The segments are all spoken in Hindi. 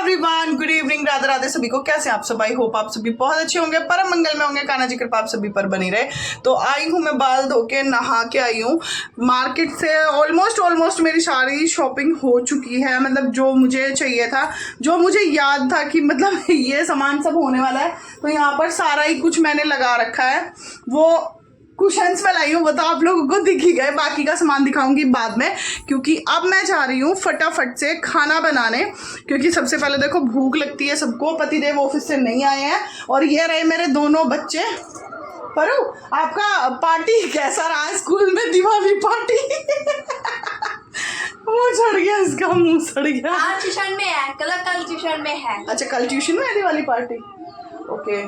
Everyone, good evening, Radhe Radhe सभी को। कैसे आप सब? आई होप आप सभी बहुत अच्छे होंगे, परम मंगल में होंगे। कान्हा जी कृपा आप सभी पर बनी रहे। तो आई हूँ मैं बाल धो के, नहा के आई हूँ मार्केट से। ऑलमोस्ट मेरी सारी शॉपिंग हो चुकी है। मतलब जो मुझे चाहिए था, जो मुझे याद था कि मतलब ये सामान सब होने वाला है, तो यहाँ पर सारा ही कुछ मैंने लगा रखा है। वो कुशन्स में लाई हूँ, वो तो आप लोगों को दिख ही गए। बाकी का सामान दिखाऊंगी बाद में, क्योंकि अब मैं जा रही हूँ फटाफट से खाना बनाने। क्योंकि सबसे पहले देखो भूख लगती है सबको। पतिदेव ऑफिस से नहीं आए हैं और ये रहे मेरे दोनों बच्चे। परू, आपका पार्टी कैसा रहा स्कूल में? दिवाली पार्टी मुंह सड़ गया इसका, मुंह सड़ गया। आज ट्यूशन में है, कल ट्यूशन में है। अच्छा, कल ट्यूशन में है दिवाली पार्टी। ओके,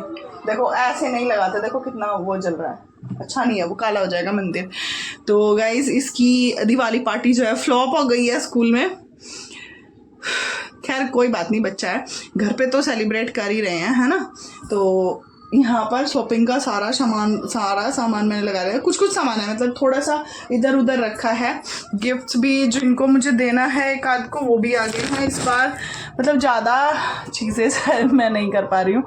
देखो ऐसे नहीं लगाते, देखो कितना वो जल रहा है। अच्छा नहीं है, वो काला हो जाएगा मंदिर। तो गाइस, इसकी दिवाली पार्टी जो है फ्लॉप हो गई है स्कूल में। खैर कोई बात नहीं, बच्चा है, घर पे तो सेलिब्रेट कर ही रहे हैं, है ना। तो यहाँ पर शॉपिंग का सारा सामान मैंने लगा लिया। कुछ सामान है, मतलब थोड़ा सा इधर उधर रखा है। गिफ्ट्स भी जिनको मुझे देना है एक आध को, वो भी आ गए हैं इस बार। मतलब ज़्यादा चीज़ें शायद मैं नहीं कर पा रही हूँ।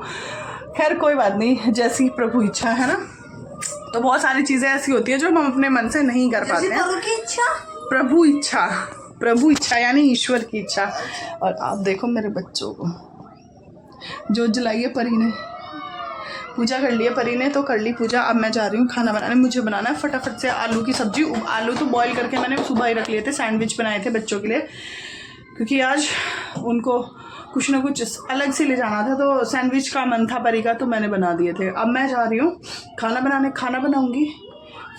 खैर कोई बात नहीं, जैसी प्रभु इच्छा, है ना। तो बहुत सारी चीज़ें ऐसी होती है जो हम अपने मन से नहीं कर पाते हैं। प्रभु इच्छा यानी ईश्वर की इच्छा। और आप देखो मेरे बच्चों को, जो जलाई है परी ने, पूजा कर ली है परी ने, तो कर ली पूजा। अब मैं जा रही हूँ खाना बनाने। मुझे बनाना है फटाफट से आलू की सब्जी। आलू तो बॉईल करके मैंने सुबह ही रख लिए थे, सैंडविच बनाए थे बच्चों के लिए, क्योंकि आज उनको कुछ ना कुछ अलग से ले जाना था। तो सैंडविच का मन था परी का, तो मैंने बना दिए थे। अब मैं जा रही हूँ खाना बनाने, खाना बनाऊँगी।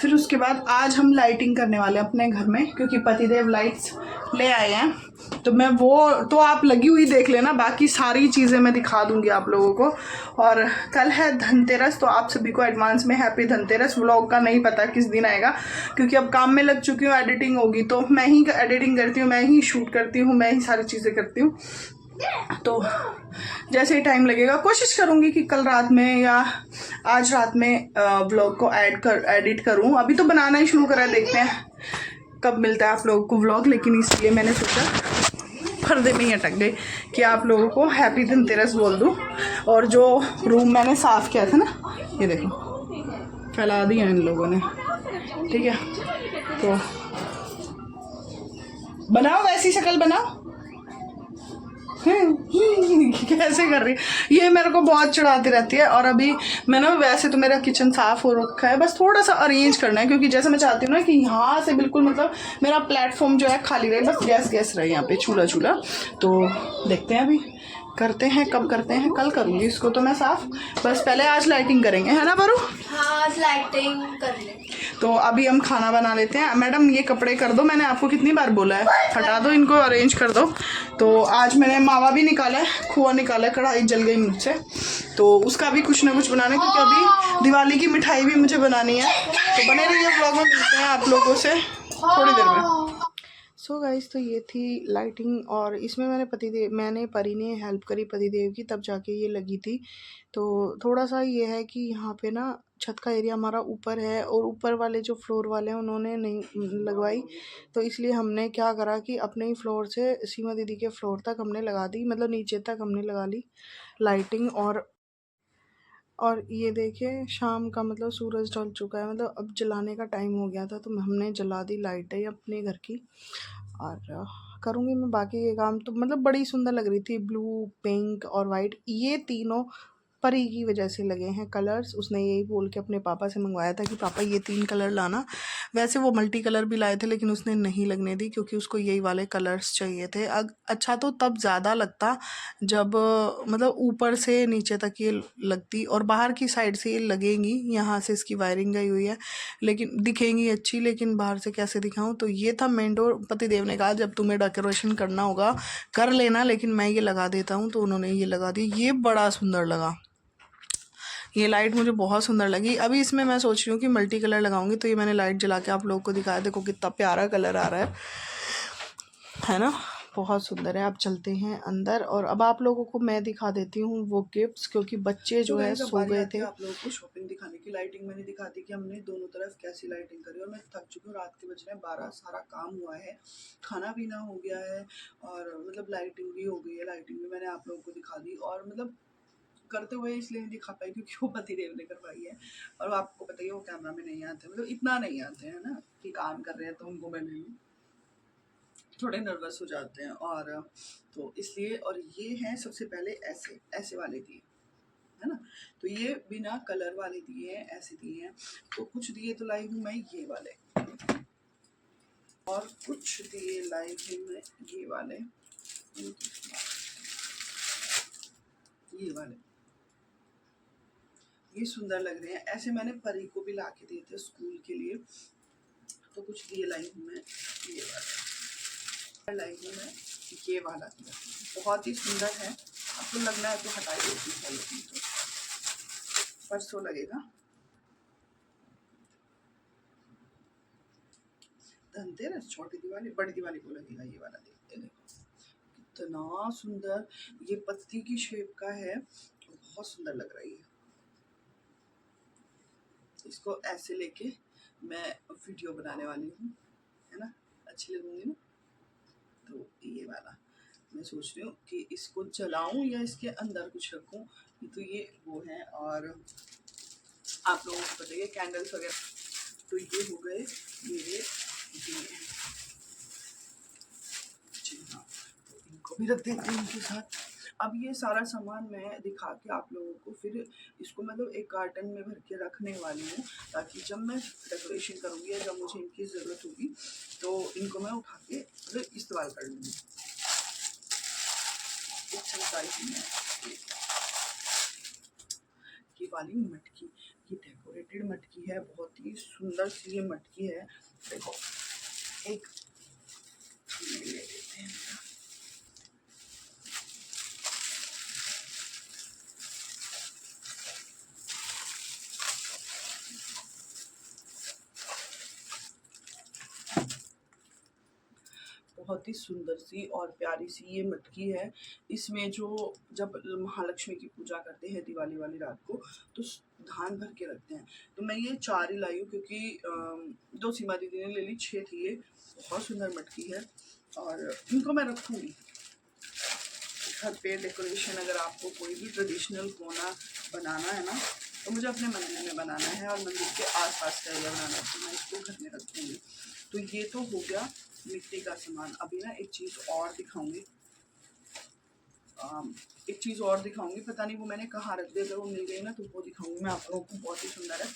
फिर उसके बाद आज हम लाइटिंग करने वाले हैं अपने घर में, क्योंकि पतिदेव लाइट्स ले आए हैं। तो मैं वो तो आप लगी हुई देख लेना, बाकी सारी चीज़ें मैं दिखा दूंगी आप लोगों को। और कल है धनतेरस, तो आप सभी को एडवांस में हैप्पी धनतेरस। व्लॉग का नहीं पता किस दिन आएगा, क्योंकि अब काम में लग चुकी हूँ। एडिटिंग होगी तो मैं ही एडिटिंग करती हूँ, मैं ही शूट करती हूँ, मैं ही सारी चीज़ें करती हूँ। तो जैसे ही टाइम लगेगा कोशिश करूँगी कि कल रात में या आज रात में व्लॉग को एडिट करूँ। अभी तो बनाना ही शुरू करा, देखते हैं कब मिलता है आप लोगों को व्लॉग। लेकिन इसलिए मैंने सोचा पर्दे में ही अटक गए कि आप लोगों को हैप्पी धनतेरस बोल दूँ। और जो रूम मैंने साफ़ किया था ना, ये देखो फैला दिया इन लोगों ने, ठीक है। तो बनाओ, वैसी शक्ल बनाओ। कैसे कर रही ये, मेरे को बहुत चिढ़ाती रहती है। और अभी मैंने, वैसे तो मेरा किचन साफ हो रखा है, बस थोड़ा सा अरेंज करना है, क्योंकि जैसे मैं चाहती हूँ ना कि यहाँ से बिल्कुल मतलब मेरा प्लेटफॉर्म जो है खाली रहे, बस गैस रहे यहाँ पे, चूल्हा। तो देखते हैं अभी करते हैं, कब करते हैं, कल करूँगी इसको तो मैं साफ। बस पहले आज लाइटिंग करेंगे, है ना बरू? हाँ, आज लाइटिंग कर ले। तो अभी हम खाना बना लेते हैं। मैडम ये कपड़े कर दो, मैंने आपको कितनी बार बोला है, हटा दो इनको, अरेंज कर दो। तो आज मैंने मावा भी निकाला है, खोआ निकाला है, कढ़ाई जल गई मुझसे, तो उसका भी कुछ ना कुछ बनाना है, क्योंकि अभी दिवाली की मिठाई भी मुझे बनानी है। तो बने रहिए व्लॉग में, मिलते हैं आप लोगों से थोड़ी देर में। सो गाइस, तो ये थी लाइटिंग, और इसमें मैंने परी ने हेल्प करी पतिदेव की, तब जाके ये लगी थी। तो थोड़ा सा ये है कि यहाँ पे ना छत का एरिया हमारा ऊपर है, और ऊपर वाले जो फ्लोर वाले हैं उन्होंने नहीं लगवाई। तो इसलिए हमने क्या करा कि अपने ही फ्लोर से सीमा दीदी के फ्लोर तक हमने लगा दी, मतलब नीचे तक हमने लगा ली लाइटिंग। और ये देखिए शाम का मतलब सूरज ढल चुका है, मतलब अब जलाने का टाइम हो गया था, तो हमने जला दी लाइटें अपने घर की। और करूँगी मैं बाकी ये काम। तो मतलब बड़ी सुंदर लग रही थी, ब्लू, पिंक और वाइट, ये तीनों परी की वजह से लगे हैं कलर्स। उसने यही बोल के अपने पापा से मंगवाया था कि पापा ये 3 कलर लाना। वैसे वो मल्टी कलर भी लाए थे, लेकिन उसने नहीं लगने दी, क्योंकि उसको यही वाले कलर्स चाहिए थे। अच्छा तो तब ज़्यादा लगता जब मतलब ऊपर से नीचे तक ये लगती, और बाहर की साइड से ये लगेंगी, यहाँ से इसकी वायरिंग गई हुई है, लेकिन दिखेंगी अच्छी, लेकिन बाहर से कैसे दिखाऊं। तो ये था मेन डोर। पतिदेव ने कहा जब तुम्हें डेकोरेशन करना होगा कर लेना, लेकिन मैं ये लगा देता हूँ, तो उन्होंने ये लगा दी। ये बड़ा सुंदर लगा, ये लाइट मुझे बहुत सुंदर लगी। अभी इसमें मैं सोच रही हूँ कि मल्टी कलर लगाऊंगी। तो ये मैंने लाइट जला के आप लोगों को दिखाया, देखो कितना प्यारा कलर आ रहा है ना, बहुत सुंदर है। आप चलते हैं अंदर, और अब आप लोगों को मैं दिखा देती हूँ वो गिफ्ट्स, क्योंकि बच्चे जो है सो गए थे। आप लोगों को शॉपिंग दिखाने की, लाइटिंग मैंने दिखा दी कि हमने दोनों तरफ कैसी लाइटिंग करी। और मैं थक चुकी हूँ, रात के बज रहे हैं 12, सारा काम हुआ है, खाना पीना हो गया है, और मतलब लाइटिंग भी हो गई है। लाइटिंग भी मैंने आप लोगों को दिखा दी, और मतलब करते हुए इसलिए नहीं दिखा पाई क्योंकि वो पतिदेव ने करवाई है, और आपको पता ही है वो कैमरा में नहीं आते, मतलब इतना नहीं आते हैं ना कि काम कर रहे हैं तो उनको मैंने थोड़े नर्वस हो जाते हैं, और तो इसलिए। और ये हैं सबसे पहले ऐसे ऐसे वाले दिए है ना, तो ये बिना कलर वाले दिए हैं, ऐसे दिए हैं। तो कुछ दिए तो लाई हूँ मैं ये वाले, और कुछ दिए लाई हूँ मैं ये वाले, ये वाले, ये सुंदर लग रहे हैं। ऐसे मैंने परी को भी ला के दिए थे स्कूल के लिए। तो कुछ दिए लाई हूँ मैं ये वाला, लाई हूँ मैं ये वाला, बहुत ही सुंदर है। आपको लगना है तो हटाई देती है, तो परसों लगेगा। धनतेरस, छोटी दिवाली, बड़ी दिवाली को लगेगा ये वाला। देखते देखो कितना सुंदर, ये पत्ती की शेप का है, बहुत सुंदर लग रही है। इसको ऐसे लेके मैं वीडियो बनाने वाली हूँ, है ना, अच्छी लगूंगी ना। तो ये वाला मैं सोच रही हूँ कि इसको जलाऊं या इसके अंदर कुछ रखूं, तो ये वो है। और आप लोगों को पता है कैंडल्स वगैरह, तो ये हो गए मेरे दिए। जी हाँ, तो इनको भी रख देते हैं इनके साथ। अब ये सारा सामान मैं दिखा के आप लोगों को फिर इसको मतलब एक कार्टन में भर के रखने वाली हूँ, ताकि जब मैं डेकोरेशन करूँगी या जब मुझे इनकी ज़रूरत होगी तो इनको मैं उठा के मतलब इस्तेमाल कर लूँगी। ये वाली मटकी, ये डेकोरेटेड मटकी है, बहुत ही सुंदर सी ये मटकी है। देखो एक ले लेते हैं, बहुत ही सुंदर सी और प्यारी सी ये मटकी है। इसमें जो जब महालक्ष्मी की पूजा करते हैं दिवाली वाली रात को, तो धान भर के रखते हैं। तो मैं ये 4 ही लाई हूँ क्योंकि 2 सीमा दीदी ने ले ली, 6 थी ये। बहुत सुंदर मटकी है और इनको मैं रखूँगी घर पे डेकोरेशन। अगर आपको कोई भी ट्रेडिशनल कोना बनाना है ना, तो मुझे अपने मंदिर में बनाना है और मंदिर के आसपास का एरिया बनाना है, तो मैं इसको घर में रखूँगी। तो ये तो हो गया मिट्टी का सामान। अभी ना एक चीज़ और दिखाऊंगी, पता नहीं वो मैंने कहाँ रख दिया, अगर वो मिल गई ना तो वो दिखाऊंगी मैं आप लोगों को। बहुत ही सुंदर है।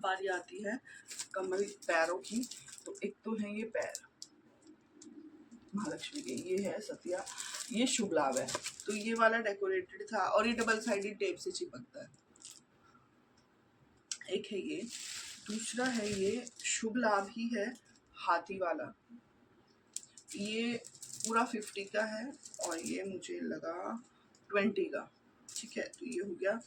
बारी आती है कमल पैरों की। तो एक तो है ये पैर महालक्ष्मी के, ये है सतिया, ये शुभ लाभ है। तो ये वाला डेकोरेटेड था और ये डबल साइडेड टेप से चिपकता है। एक है ये, दूसरा है ये शुभ लाभ ही है, हाथी वाला। ये पूरा 50 का है और ये मुझे लगा 20 का। ठीक है, तो ये हो गया।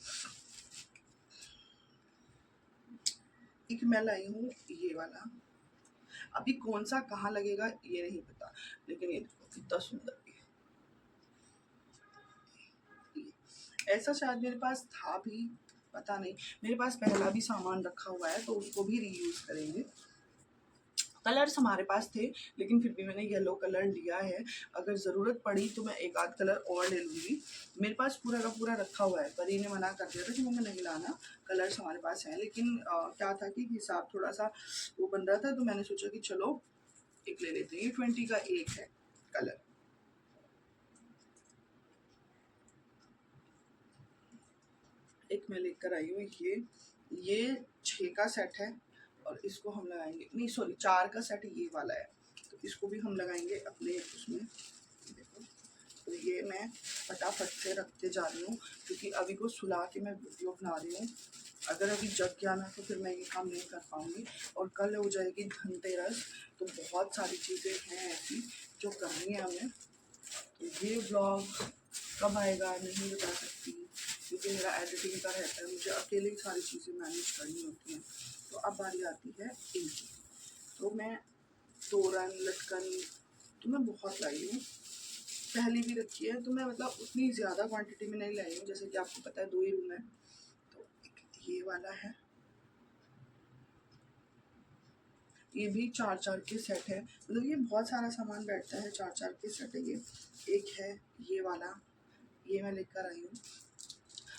एक मैं लाई हूँ ये वाला, अभी कौन सा कहाँ लगेगा ये नहीं पता, लेकिन ये देखो कितना सुंदर है। ऐसा शायद मेरे पास था भी, पता नहीं, मेरे पास पहला भी सामान रखा हुआ है तो उसको भी रीयूज करेंगे। कलर्स हमारे पास थे लेकिन फिर भी मैंने येलो कलर लिया है। अगर ज़रूरत पड़ी तो मैं एक आध कलर और ले लूँगी। मेरे पास पूरा का पूरा रखा हुआ है। परी ने मना कर दिया था कि मम्मी नहीं लाना, कलर्स हमारे पास हैं, लेकिन क्या था कि हिसाब थोड़ा सा वो बन रहा था, तो मैंने सोचा कि चलो एक ले लेते हैं। ये 20 का एक है कलर। एक मैं लेकर आई हूँ ये 6 का सेट है और इसको हम लगाएंगे, नहीं सॉरी 4 का सेट ये वाला है, तो इसको भी हम लगाएंगे अपने उसमें। देखो, तो ये मैं फटाफट से रखते जा रही हूँ क्योंकि अभी को सुला के मैं वीडियो बना रही हूँ। अगर अभी जग गया ना तो फिर मैं ये काम नहीं कर पाऊँगी और कल हो जाएगी धनतेरस। तो बहुत सारी चीज़ें हैं ऐसी जो करनी है हमें। तो ये ब्लॉग कब आएगा नहीं बता सकती क्योंकि मेरा एडिटिंग का रहता है, मुझे अकेले ही सारी चीज़ें मैनेज करनी होती हैं। तो अब बारी आती है इनकी। तो मैं तोरण लटकन तो मैं बहुत लाई हूँ, पहली भी रखी है, तो मैं मतलब उतनी ज़्यादा क्वांटिटी में नहीं लाई हूँ। जैसे कि आपको पता है 2 ही रूम है, तो एक ये वाला है, ये भी 4-4 के सेट है। मतलब ये बहुत सारा सामान बैठता है, 4-4 के सेट है ये। एक है ये वाला, ये मैं लेकर आई हूँ।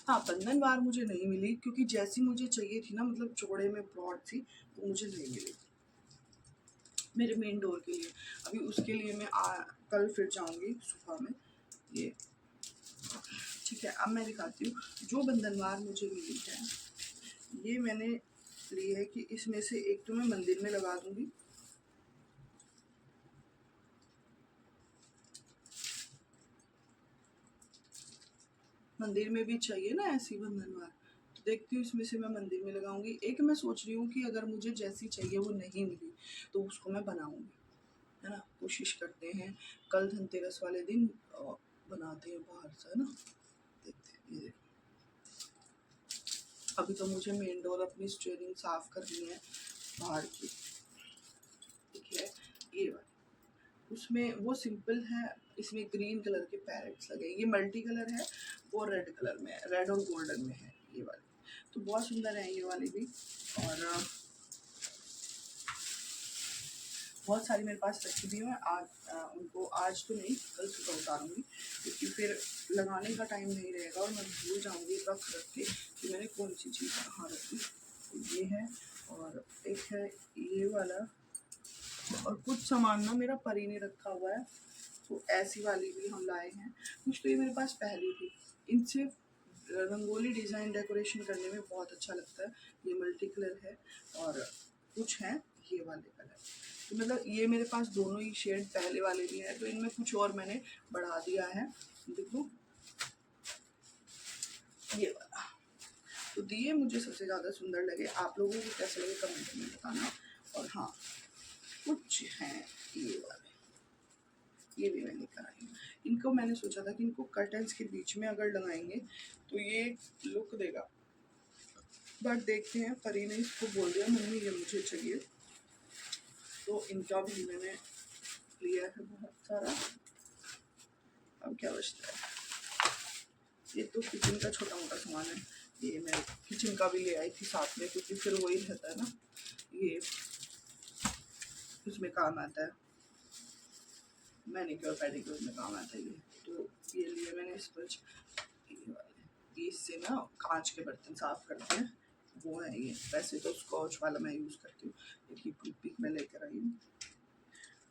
हाँ, बंधनवार मुझे नहीं मिली क्योंकि जैसी मुझे चाहिए थी ना, मतलब चौड़े में ब्रॉड सी, वो मुझे नहीं मिली मेरे मेन डोर के लिए। अभी उसके लिए मैं कल फिर जाऊंगी सुबह में। ये ठीक है, अब मैं दिखाती हूँ जो बंधनवार मुझे मिली है। ये मैंने ली है कि इसमें से एक तो मैं मंदिर में लगा दूंगी, मंदिर में भी चाहिए ना ऐसी बंधनवार, तो देखती हूँ इसमें से मैं मंदिर में लगाऊंगी। एक मैं सोच रही हूँ कि अगर मुझे जैसी चाहिए वो नहीं मिली तो उसको मैं बनाऊंगी, है ना। कोशिश करते हैं कल धनतेरस वाले दिन बनाते हैं बाहर से, है ना। देखते हैं, ये देखो। अभी तो मुझे मेन डोर अपनी स्टेयरिंग साफ करनी है बाहर की, ठीक है। ये वाली उसमें वो सिंपल है, इसमें ग्रीन कलर के पैरेट्स लगे, ये मल्टी कलर है, वो रेड कलर में है, रेड और गोल्डन में है ये वाली, तो बहुत सुंदर है ये वाली भी। और बहुत सारी मेरे पास रखी भी है। आज उनको आज तो नहीं, कल सुबह उतारूंगी क्योंकि फिर लगाने का टाइम नहीं रहेगा और मैं भूल जाऊंगी रख के कि मैंने कौन सी चीज़ कहाँ रखी। तो ये है, और एक है ये वाला, और कुछ सामान ना मेरा परी ने रखा हुआ है, तो ऐसी वाली भी हम लाए हैं। कुछ तो ये मेरे पास पहले थी, इनसे रंगोली डिज़ाइन डेकोरेशन करने में बहुत अच्छा लगता है। ये मल्टी कलर है और कुछ हैं ये वाले कलर, तो मतलब ये मेरे पास दोनों ही शेड पहले वाले भी हैं, तो इनमें कुछ और मैंने बढ़ा दिया है। देखो ये वाला, तो दिए मुझे सबसे ज़्यादा सुंदर लगे। आप लोगों को कैसे लगे कमेंट में बताना। और हाँ, कुछ हैं ये वाले, ये भी मैं लेकर आई हूँ। इनको मैंने सोचा था कि इनको कर्टन्स के बीच में अगर लगाएंगे तो ये लुक देगा, बट देखते हैं, परी ने इसको बोल दिया मम्मी ये मुझे चाहिए, तो इनका भी मैंने लिया है बहुत सारा। अब क्या बचता है, ये तो किचन का छोटा मोटा सामान है, ये मैं किचन का भी ले आई थी साथ में क्योंकि फिर वही रहता है ना, ये उसमें काम आता है, मैनिक्योर पेडिक्योर में काम आता है ये। तो ये लिए मैंने स्पंज, ये वाले, इससे ना कांच के बर्तन साफ करते हैं, वो है ये। वैसे तो स्कॉच वाला मैं यूज़ करती हूँ, देखिए टूथपिक में लेकर आई हूँ,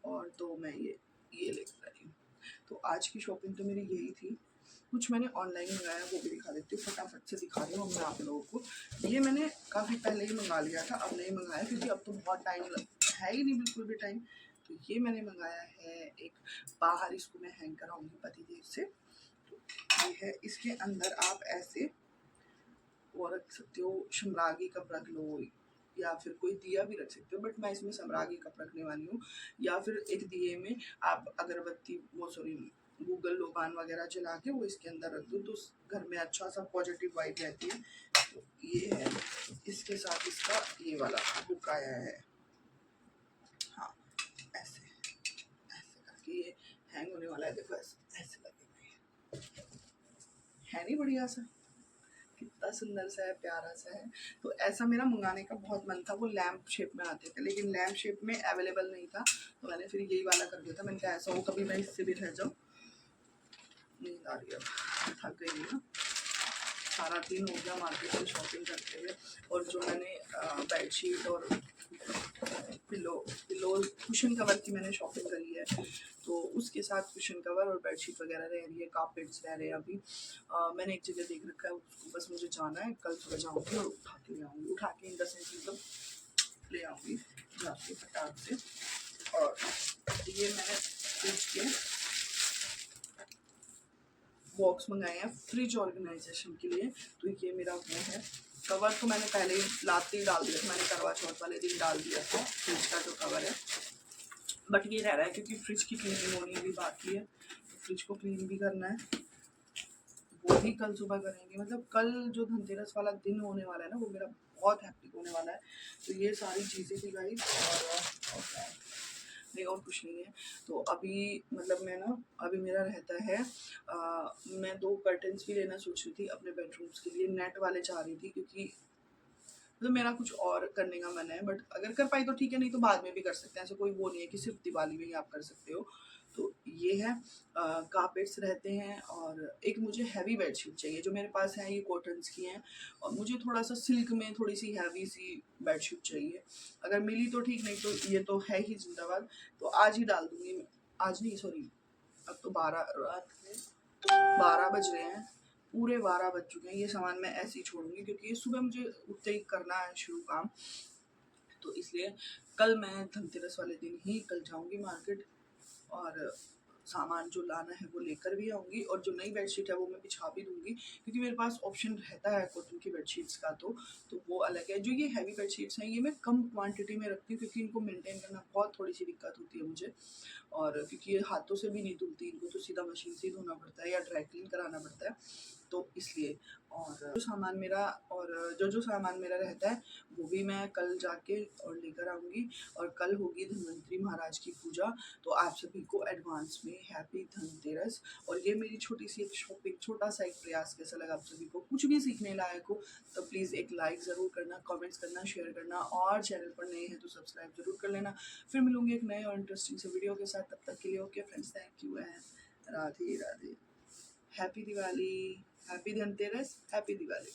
और तो मैं ये लेकर आई हूँ। तो आज की शॉपिंग तो मेरी यही थी। कुछ मैंने ऑनलाइन मंगाया, वो भी दिखा देती हूँ, फटाफट से दिखा रही हूँ मैं आप लोगों को। ये मैंने काफ़ी पहले ही मंगा लिया था, अब नहीं मंगाया क्योंकि अब तो बहुत टाइम है ही नहीं, बिल्कुल भी टाइम। तो ये मैंने मंगाया है एक, बाहर इसको मैं हैंग कराऊंगी पतिदेव से। तो ये है, इसके अंदर आप ऐसे वो रख सकते हो, शमरागी कप रख लो या फिर कोई दिया भी रख सकते हो, बट मैं इसमें शमरागी कप रखने वाली हूँ। या फिर एक दिए में आप अगरबत्ती, वो सॉरी गूगल लोबान वगैरह जला के वो इसके अंदर रख दो, तो घर में अच्छा सा पॉजिटिव वाइब रहती है। तो ये है, इसके साथ इसका ये वाला बुक आया है। हाँ, ऐसे ऐसे करके ये हैंग होने वाला है, देखो ऐसे लगेगा, है नहीं बढ़िया सा, कितना सुंदर सा है, प्यारा सा है। तो ऐसा मेरा मंगाने का बहुत मन था, वो लैम्प शेप में आते थे लेकिन लैम्प शेप में अवेलेबल नहीं था, तो मैंने फिर यही वाला कर दिया था। मैंने कहा ऐसा हो कभी मैं इससे भी रह जाऊँ। नींद आ रही है, थक गई ना, सारा दिन हो गया मार्केट में शॉपिंग करते हुए। और जो मैंने बेडशीट और पिलो कुशन कवर की मैंने शॉपिंग करी है, तो उसके साथ कुशन कवर और बेडशीट वगैरह रह रही है, कार्पेट्स रह रहे हैं अभी। मैंने एक जगह देख रखा है, उसको बस मुझे जाना है, कल सुबह जाऊँगी और उठा के ले आऊँगी, उठा के इन द सेंस मतलब ले आऊँगी जाके फटाक से। और ये मैंने फ्रिज के बॉक्स मंगाए हैं फ्रिज ऑर्गेनाइजेशन के लिए, तो ये मेरा वो है। कवर तो मैंने पहले ही लाते ही डाल दिया था, मैंने करवा चौथ वाले दिन डाल दिया था फ्रिज का जो कवर है, बट ये रह रहा है क्योंकि फ्रिज की क्लीनिंग होनी भी बाकी है, तो फ्रिज को क्लीन भी करना है, वो भी कल सुबह करेंगे। मतलब कल जो धनतेरस वाला दिन होने वाला है ना, वो मेरा बहुत हैप्पी होने वाला है। तो ये सारी चीज़ें थी गाइस, और नहीं और कुछ नहीं है। तो अभी मतलब मैं ना, अभी मेरा रहता है मैं 2 कर्टन्स भी लेना सोच रही थी अपने बेडरूम्स के लिए, नेट वाले चाह रही थी क्योंकि मतलब मेरा कुछ और करने का मन है, बट अगर कर पाई तो ठीक है, नहीं तो बाद में भी कर सकते हैं, ऐसा कोई वो नहीं है कि सिर्फ दिवाली में ही आप कर सकते हो। तो ये है कारपेट्स रहते हैं, और एक मुझे हैवी बेडशीट चाहिए। जो मेरे पास है ये कॉटन्स की हैं, और मुझे थोड़ा सा सिल्क में थोड़ी सी हैवी सी बेडशीट चाहिए। अगर मिली तो ठीक, नहीं तो ये तो है ही जिंदाबाद। तो आज ही डाल दूंगी मैं, आज नहीं सॉरी, अब तो 12 बज रहे हैं, पूरे 12 बज चुके हैं। ये सामान मैं ऐसे ही छोड़ूंगी क्योंकि ये सुबह मुझे उठते ही करना है शुरू काम, तो इसलिए कल मैं धनतेरस वाले दिन ही कल जाऊंगी मार्केट, और सामान जो लाना है वो लेकर भी आऊँगी, और जो नई बेडशीट है वो मैं बिछा भी दूँगी, क्योंकि मेरे पास ऑप्शन रहता है कॉटन की बेडशीट्स का, तो वो अलग है। जो ये हैवी बेडशीट्स हैं ये मैं कम क्वांटिटी में रखती हूँ, क्योंकि इनको मेंटेन करना बहुत थोड़ी सी दिक्कत होती है मुझे, और क्योंकि ये हाथों से भी नहीं धुलती, इनको तो सीधा मशीन से ही धोना पड़ता है या ड्राई क्लीन कराना पड़ता है, तो इसलिए। और जो सामान मेरा रहता है वो भी मैं कल जाके और लेकर आऊँगी। और कल होगी धन्वंतरी महाराज की पूजा, तो आप सभी को एडवांस में हैप्पी धनतेरस। और ये मेरी छोटी सी एक शॉपिंग, छोटा सा एक प्रयास कैसा लगा आप सभी को, कुछ भी सीखने लायक हो तो प्लीज़ एक लाइक ज़रूर करना, कमेंट्स करना, शेयर करना, और चैनल पर नए हैं तो सब्सक्राइब जरूर कर लेना। फिर मिलूंगी एक नए और इंटरेस्टिंग से वीडियो के साथ, तब तक के लिए okay friends, thank you and Radhe Radhe. Happy Diwali, happy Dhanteras, happy Diwali.